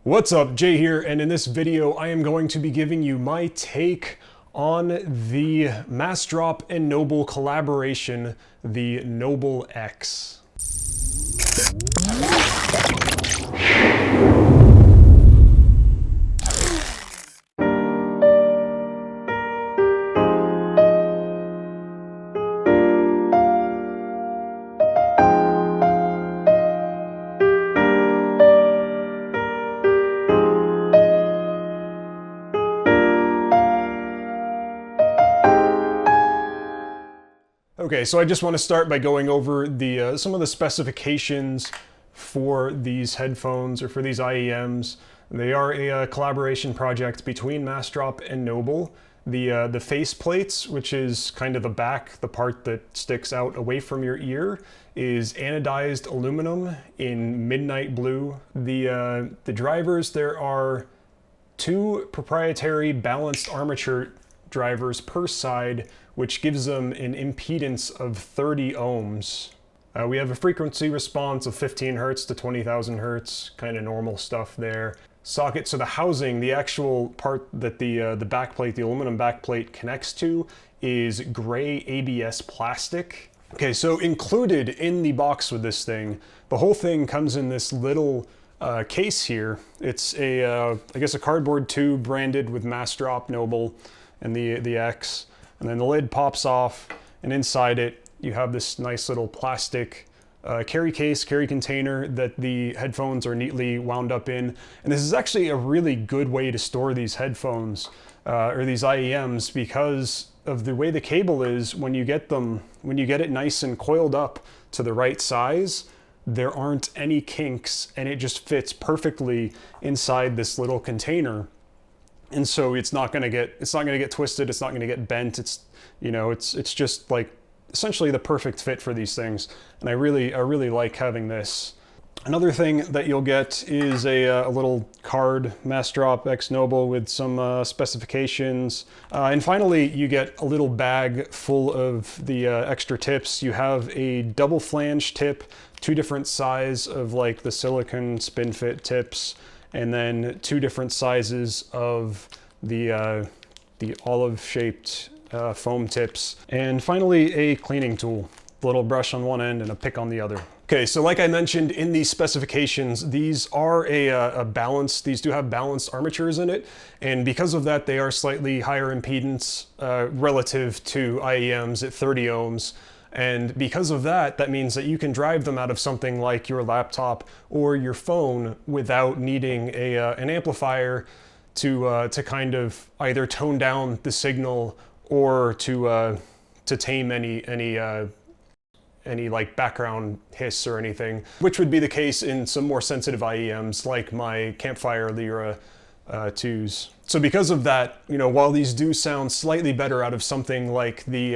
What's up, Jay here, and in this video I am going to be giving you my take on the Massdrop and Noble collaboration, the Noble X. Okay, so I just want to start by going over the some of the specifications for these headphones or for these IEMs. They are a collaboration project between Massdrop and Noble. The face plates, which is kind of the back, the part that sticks out away from your ear, is anodized aluminum in midnight blue. The drivers, there are 2 proprietary balanced armature drivers per side, which gives them an impedance of 30 ohms. We have a frequency response of 15 hertz to 20,000 hertz, kind of normal stuff there. Socket, so the housing, the actual part that the backplate, the aluminum backplate connects to, is gray ABS plastic. Okay, so included in the box with this thing, the whole thing comes in this little case here. It's I guess a cardboard tube branded with Massdrop, Noble, and the X. And then the lid pops off, and inside it you have this nice little plastic carry container that the headphones are neatly wound up in. And this is actually a really good way to store these headphones or these IEMs, because of the way the cable is. When you get it nice and coiled up to the right size, there aren't any kinks, and it just fits perfectly inside this little container. And so it's not going to get twisted, it's not going to get bent. It's just like essentially the perfect fit for these things. And I really like having this. Another thing that you'll get is a little card, Massdrop X Noble, with some specifications. And finally, you get a little bag full of the extra tips. You have a double flange tip, 2 different sizes of like the silicone spin fit tips, and then 2 different sizes of the olive-shaped foam tips. And finally, a cleaning tool, a little brush on one end and a pick on the other. Okay, so like I mentioned in these specifications, these are these do have balanced armatures in it, and because of that, they are slightly higher impedance relative to IEMs at 30 ohms. And because of that, that means that you can drive them out of something like your laptop or your phone without needing an amplifier to kind of either tone down the signal or to tame any like background hiss or anything, which would be the case in some more sensitive IEMs like my Campfire Lyra 2s. So because of that, while these do sound slightly better out of something like the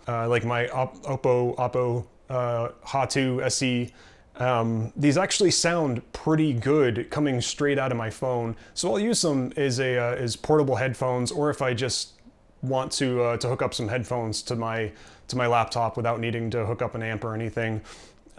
like my Oppo Ha2 SE, these actually sound pretty good coming straight out of my phone. So I'll use them as portable headphones, or if I just want to hook up some headphones to my laptop without needing to hook up an amp or anything,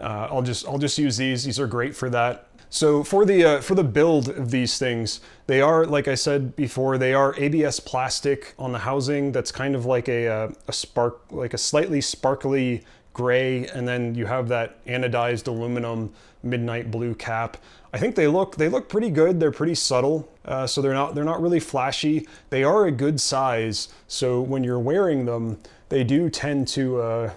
I'll just use these. These are great for that. So for the build of these things, they are, like I said before, they are ABS plastic on the housing. That's kind of like a slightly sparkly gray, and then you have that anodized aluminum midnight blue cap. I think they look pretty good. They're pretty subtle, so they're not really flashy. They are a good size, so when you're wearing them, they do tend to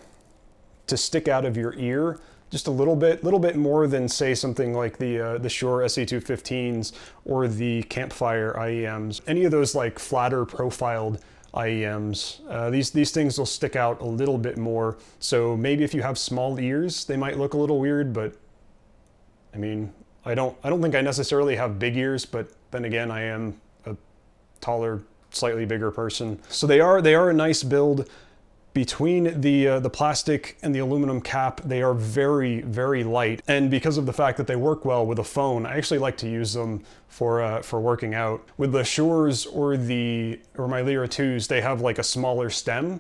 stick out of your ear just a little bit more than, say, something like the Shure SE215s or the Campfire IEMs. Any of those like flatter profiled IEMs, these things will stick out a little bit more. So maybe if you have small ears, they might look a little weird, but I mean, I don't think I necessarily have big ears, but then again, I am a taller, slightly bigger person. So they are a nice build. Between the plastic and the aluminum cap, they are very, very light. And because of the fact that they work well with a phone, I actually like to use them for working out. With the Shures or my Lyra 2s, they have like a smaller stem.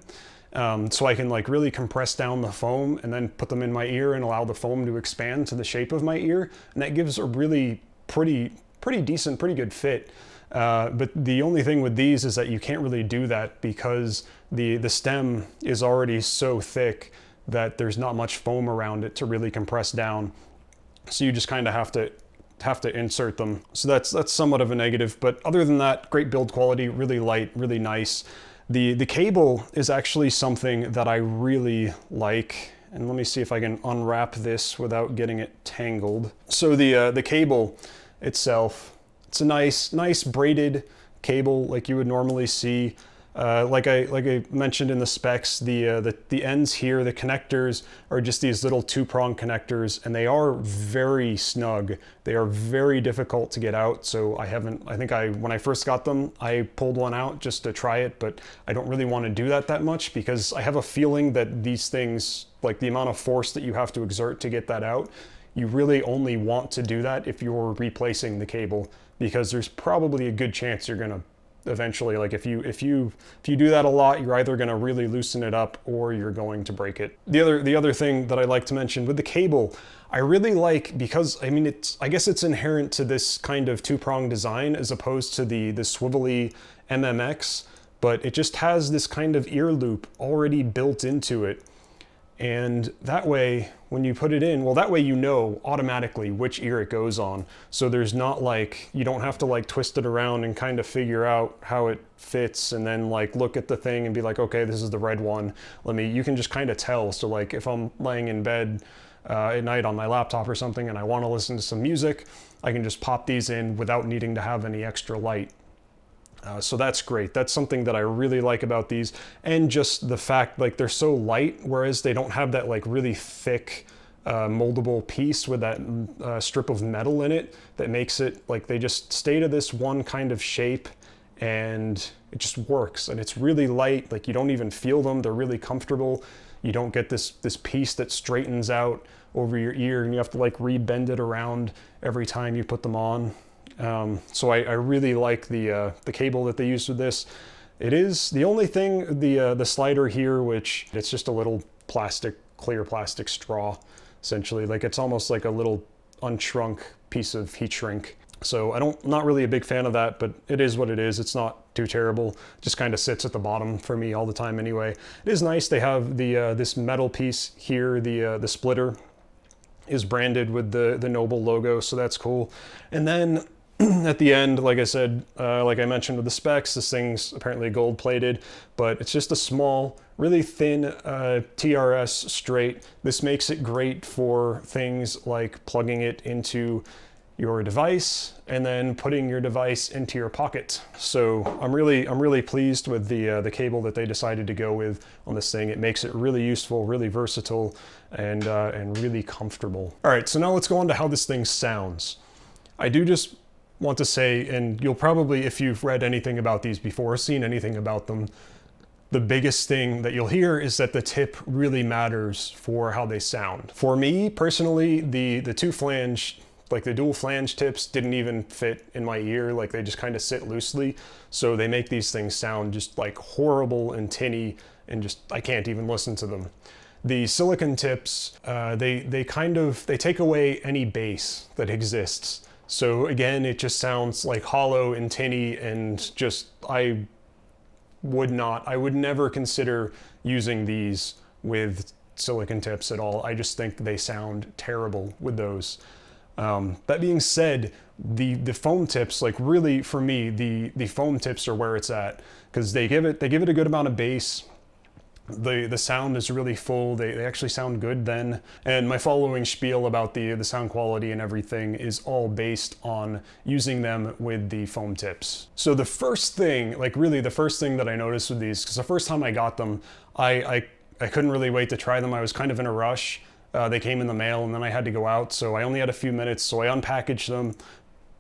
So I can like really compress down the foam and then put them in my ear and allow the foam to expand to the shape of my ear. And that gives a really pretty pretty decent, pretty good fit. But the only thing with these is that you can't really do that because the stem is already so thick that there's not much foam around it to really compress down. So you just kind of have to insert them. So that's somewhat of a negative, but other than that, great build quality, really light, really nice. The cable is actually something that I really like. And let me see if I can unwrap this without getting it tangled. So the cable itself, it's a nice braided cable like you would normally see. Like I mentioned in the specs, the ends here, the connectors are just these little 2-prong connectors, and they are very snug. They are very difficult to get out. So when I first got them, I pulled one out just to try it, but I don't really want to do that much because I have a feeling that these things, like the amount of force that you have to exert to get that out, you really only want to do that if you're replacing the cable, because there's probably a good chance you're gonna eventually, like if you do that a lot, you're either going to really loosen it up or you're going to break it. The other thing that I like to mention with the cable, I really like, because I mean I guess it's inherent to this kind of 2-prong design as opposed to the swivelly MMX, but it just has this kind of ear loop already built into it. And that way, when you put it in, well, that way you know automatically which ear it goes on. So there's not like, you don't have to like twist it around and kind of figure out how it fits and then like look at the thing and be like, okay, this is the red one. You can just kind of tell. So like if I'm laying in bed at night on my laptop or something and I want to listen to some music, I can just pop these in without needing to have any extra light. So that's great. That's something that I really like about these, and just the fact like they're so light, whereas they don't have that like really thick moldable piece with that strip of metal in it that makes it like they just stay to this one kind of shape and it just works. And it's really light, like you don't even feel them. They're really comfortable. You don't get this piece that straightens out over your ear and you have to like rebend it around every time you put them on. So I really like the cable that they used with this. It is the only thing, the slider here, which it's just a little clear plastic straw, essentially. Like it's almost like a little unshrunk piece of heat shrink. So not really a big fan of that, but it is what it is. It's not too terrible. Just kind of sits at the bottom for me all the time anyway. It is nice. They have this metal piece here, the splitter is branded with the Noble logo, so that's cool. And then at the end, like I said, like I mentioned with the specs, this thing's apparently gold plated, but it's just a small, really thin TRS straight. This makes it great for things like plugging it into your device and then putting your device into your pocket. So I'm really pleased with the cable that they decided to go with on this thing. It makes it really useful, really versatile, and really comfortable. All right, so now let's go on to how this thing sounds. I do just want to say, and you'll probably, if you've read anything about these before, seen anything about them, the biggest thing that you'll hear is that the tip really matters for how they sound. For me personally, the two flange, like the dual flange tips didn't even fit in my ear, like they just kind of sit loosely. So they make these things sound just like horrible and tinny and just, I can't even listen to them. The silicone tips, they take away any bass that exists. So again, it just sounds like hollow and tinny and just, I would never consider using these with silicone tips at all. I just think they sound terrible with those. That being said, the foam tips, like really for me, the foam tips are where it's at, because they give it a good amount of bass. The sound is really full. They actually sound good then. And my following spiel about the sound quality and everything is all based on using them with the foam tips. So the first thing, like really the first thing that I noticed with these, because the first time I got them, I couldn't really wait to try them. I was kind of in a rush. They came in the mail and then I had to go out, so I only had a few minutes, so I unpackaged them,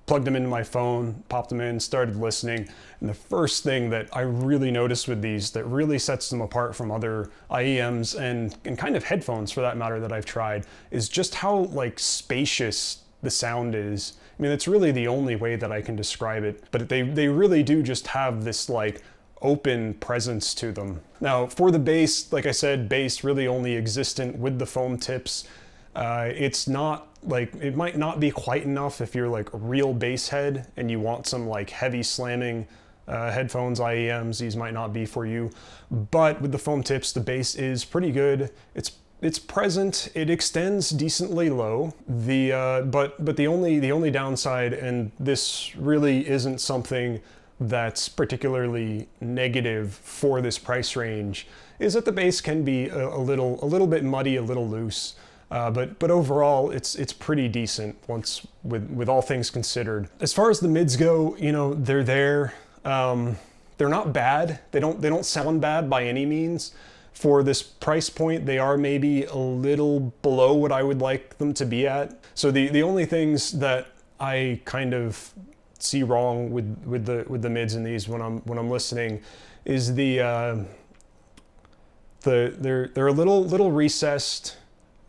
plugged them into my phone, popped them in, started listening. And the first thing that I really noticed with these that really sets them apart from other IEMs and kind of headphones for that matter that I've tried is just how like spacious the sound is. I mean, it's really the only way that I can describe it, but they really do just have this like open presence to them. Now for the bass, like I said, bass really only existent with the foam tips. It's not like, it might not be quite enough if you're like a real bass head and you want some like heavy slamming headphones, IEMs. These might not be for you, but with the foam tips, the bass is pretty good. It's present. It extends decently low. But the only downside, and this really isn't something that's particularly negative for this price range, is that the bass can be a little bit muddy, a little loose. But overall, it's pretty decent once with all things considered. As far as the mids go, you know, they're there. They're not bad. They don't sound bad by any means. For this price point, they are maybe a little below what I would like them to be at. So the only things that I kind of see wrong with the mids in these when I'm listening is they're a little recessed.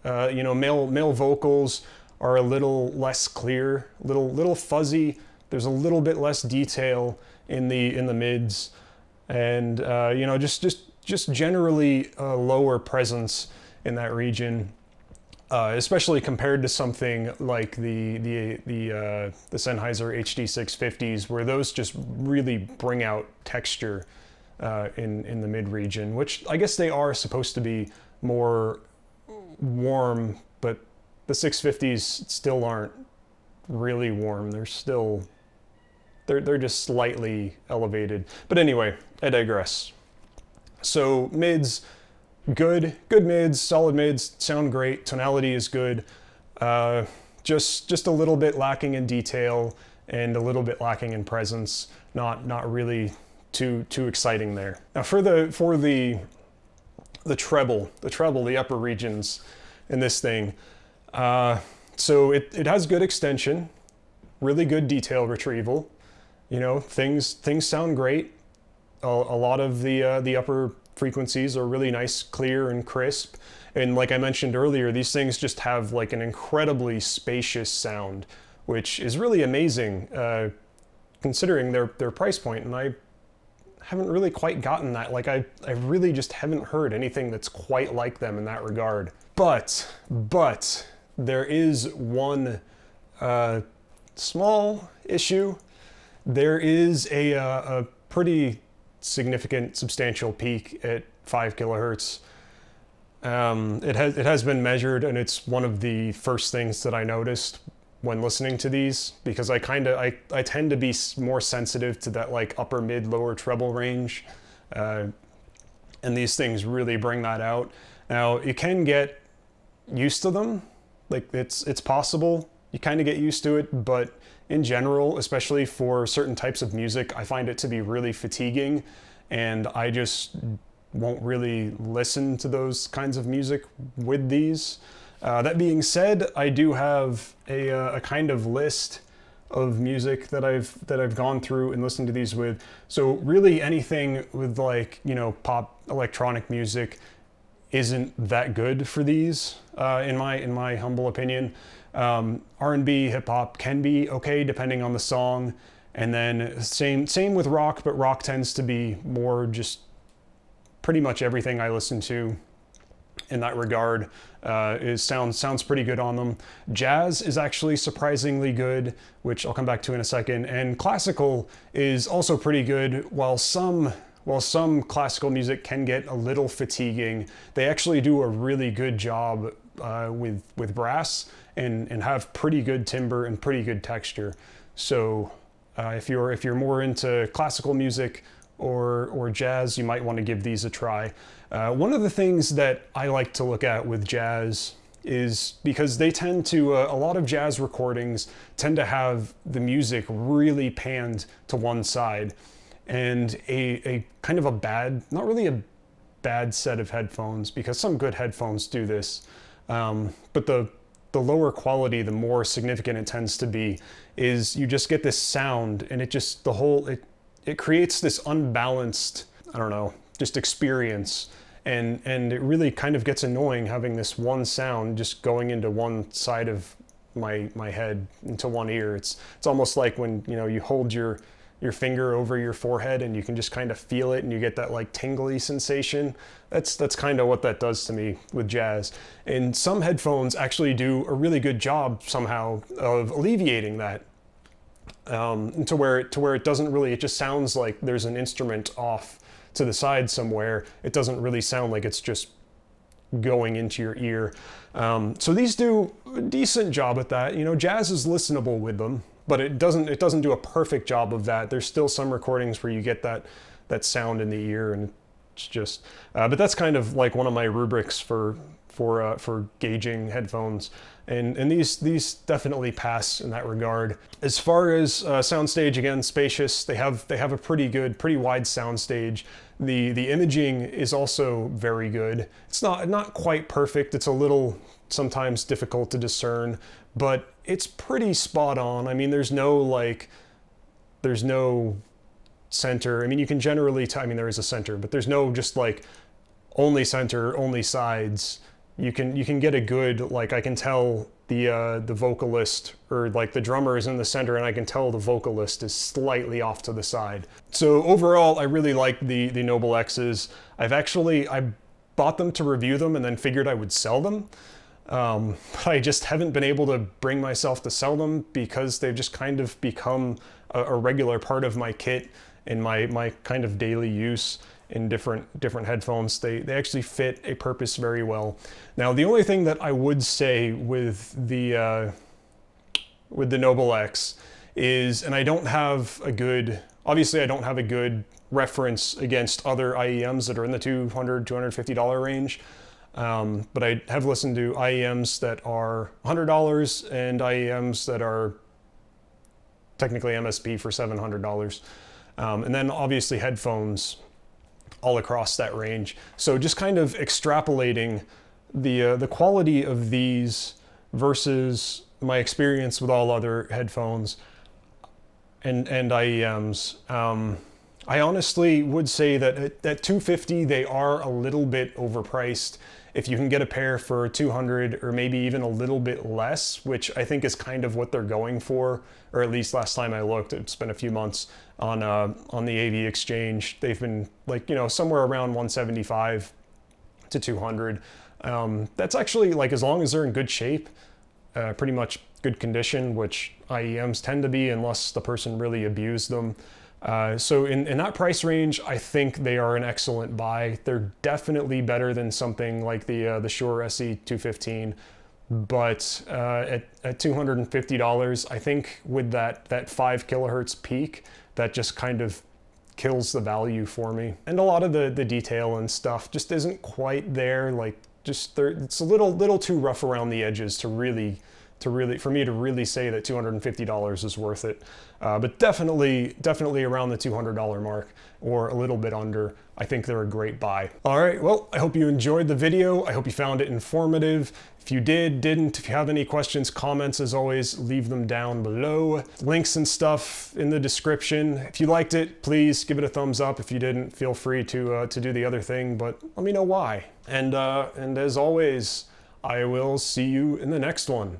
You know, male vocals are a little less clear, little fuzzy. There's a little bit less detail in the mids, and you know, just generally a lower presence in that region, especially compared to something like the Sennheiser HD650s, where those just really bring out texture in the mid region, which I guess they are supposed to be more warm, but the 650s still aren't really warm. They're still, they're just slightly elevated. But anyway, I digress. So mids, good mids, solid mids, sound great. Tonality is good. Just a little bit lacking in detail and a little bit lacking in presence. Not really too exciting there. Now for the treble, the upper regions in this thing. So it has good extension, really good detail retrieval. You know, things sound great. A lot of the upper frequencies are really nice, clear and crisp. And like I mentioned earlier, these things just have like an incredibly spacious sound, which is really amazing considering their price point. And I haven't really quite gotten that. Like I really just haven't heard anything that's quite like them in that regard. But there is one small issue. There is a pretty significant, substantial peak at 5 kilohertz. It has been measured, and it's one of the first things that I noticed when listening to these, because I tend to be more sensitive to that like upper mid lower treble range, and these things really bring that out. Now you can get used to them, like it's possible you kind of get used to it, but in general, especially for certain types of music, I find it to be really fatiguing, and I just won't really listen to those kinds of music with these. That being said, I do have a kind of list of music that I've gone through and listened to these with. So really anything with like, you know, pop electronic music isn't that good for these, in my humble opinion. R&B, hip hop can be okay depending on the song, and then same with rock, but rock tends to be more just pretty much everything I listen to in that regard sounds pretty good on them. Jazz is actually surprisingly good, which I'll come back to in a second, and classical is also pretty good. While some classical music can get a little fatiguing, they actually do a really good job with brass and have pretty good timbre and pretty good texture. So if you're more into classical music or jazz, you might want to give these a try. One of the things that I like to look at with jazz is because they tend to, a lot of jazz recordings tend to have the music really panned to one side, and a kind of a bad, not really a bad set of headphones, because some good headphones do this, but the lower quality, the more significant it tends to be, is you just get this sound, and it just, it creates this unbalanced, I don't know, just experience. And it really kind of gets annoying having this one sound just going into one side of my head, into one ear. It's almost like when, you know, you hold your your finger over your forehead and you can just kind of feel it and you get that like tingly sensation. That's kind of what that does to me with jazz. And some headphones actually do a really good job somehow of alleviating that. To where it doesn't really, it just sounds like there's an instrument off to the side somewhere. It doesn't really sound like it's just going into your ear. So these do a decent job at that. You know, jazz is listenable with them, but it doesn't do a perfect job of that. There's still some recordings where you get that sound in the ear, and it's just. But that's kind of like one of my rubrics for gauging headphones, and these definitely pass in that regard. As far as Soundstage, again, Spacious, they have a pretty wide soundstage. The imaging is also very good. It's not quite perfect. It's a little sometimes difficult to discern, but it's pretty spot on. I mean, there's no center. I mean, you can generally tell, I mean, there is a center, but there's no just like only center, only sides. You can get a good, like, I can tell the vocalist, or like the drummer is in the center, and I can tell the vocalist is slightly off to the side. So overall, I really like the Noble X's. I bought them to review them and then figured I would sell them. But I just haven't been able to bring myself to sell them because they've just kind of become a regular part of my kit and my kind of daily use in different headphones. They actually fit a purpose very well. Now, the only thing that I would say with the Noble X is, and I don't have a good reference against other IEMs that are in the $200, $250 range. But I have listened to IEMs that are $100 and IEMs that are technically MSP for $700. And then obviously headphones all across that range. So just kind of extrapolating the quality of these versus my experience with all other headphones and IEMs. I honestly would say that at $250 they are a little bit overpriced. If you can get a pair for $200 or maybe even a little bit less, which I think is kind of what they're going for, or at least last time I looked, it's been a few months on the AV Exchange. They've been like, you know, somewhere around $175 to $200. That's actually, like, as long as they're in good shape, pretty much good condition, which IEMs tend to be unless the person really abused them. So in that price range, I think they are an excellent buy. They're definitely better than something like the Shure SE215, but at $250, I think with that 5 kilohertz peak, that just kind of kills the value for me. And a lot of the detail and stuff just isn't quite there. Like, it's a little too rough around the edges for me to really say that $250 is worth it. But definitely around the $200 mark or a little bit under. I think they're a great buy. All right, well, I hope you enjoyed the video. I hope you found it informative. If you didn't, if you have any questions, comments, as always, leave them down below. Links and stuff in the description. If you liked it, please give it a thumbs up. If you didn't, feel free to do the other thing, but let me know why. And as always, I will see you in the next one.